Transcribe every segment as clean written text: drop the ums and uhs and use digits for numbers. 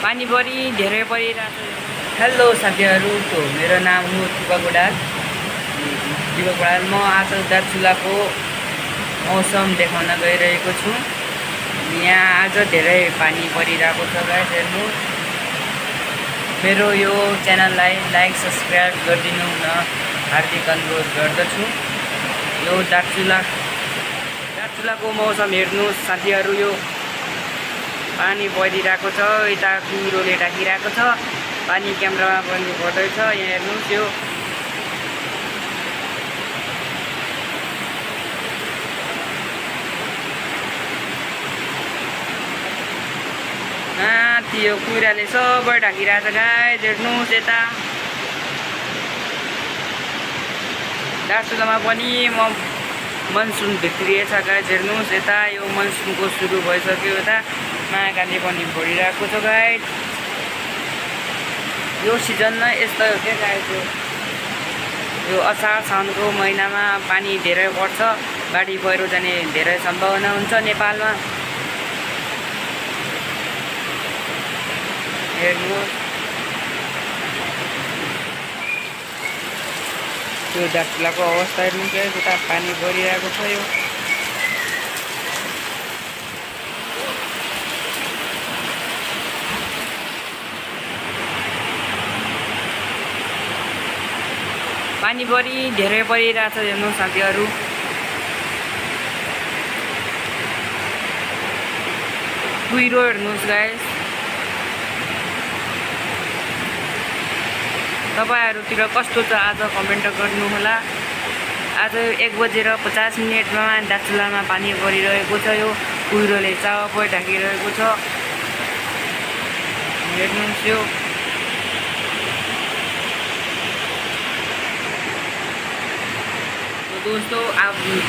पानी पनि धेरै परिरहेको छ। हेलो साथीहरू, मेरो नाम हो दिपक बडाल। म आज दार्चुलाको मौसम देखाउन गइरहेको छु। यहाँ आज धेरै पानी परिरहेको छ गाइस, हेर्नु। मेरो यो च्यानललाई लाइक सब्सक्राइब गरिदिनु हुन हार्दिक अनुरोध गर्दछु। यो दार्चुलाको मौसम हेर्नुहोस् साथीहरू, यो पानी परिरहेको छ, यता कुहिरोले ढाकिरहेको छ। पानी क्यामेरामा पनि पर्दैछ, यहाँ हेर्नुहोस्। यो कुहिराले सबै ढाकिरहेको छ गाइस, हेर्नुहोस्। यता दार्चुलामा पनि मनसुन भित्रिएछ गाइस, हेर्नुहोस्। यता यो मनसुनको सुरु भइसक्यो। यता महाकाली पनि भरिरहेको छ गाइस। यो सिजनमा यस्तो हो क्या गाइस, यो असार साउनको महिनामा पानी धेरै पर्छ, बाढी पहिरो जाने धेरै सम्भावना हुन्छ नेपालमा। हेर्नुहोस्, यो दार्चुलाको अवस्था हेर्नुहोस्। यता पानी परिरहेको छ। यो पानी पनि धेरै परिरहेछ, हेर्नुहोस् साथीहरू। कुहिरो हेर्नुहोस् गाइस। तपाईहरुतिर कस्तो छ आज कमेन्ट गर्नुहोला। आज 1:50 दार्चुलामा पानी परिरहेको छ। यो कुहिरोले चावै ढाकिरहेको छ, हेर्नुहोस्। यो दोस्तों,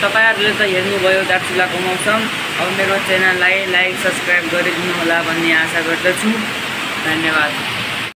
तपाईहरुले त हेर्नुभयो दार्चुलाको मौसम। अब मेरो च्यानललाई लाइक सब्सक्राइब गरिदिनु होला भन्ने आशा गर्दछु। धन्यवाद।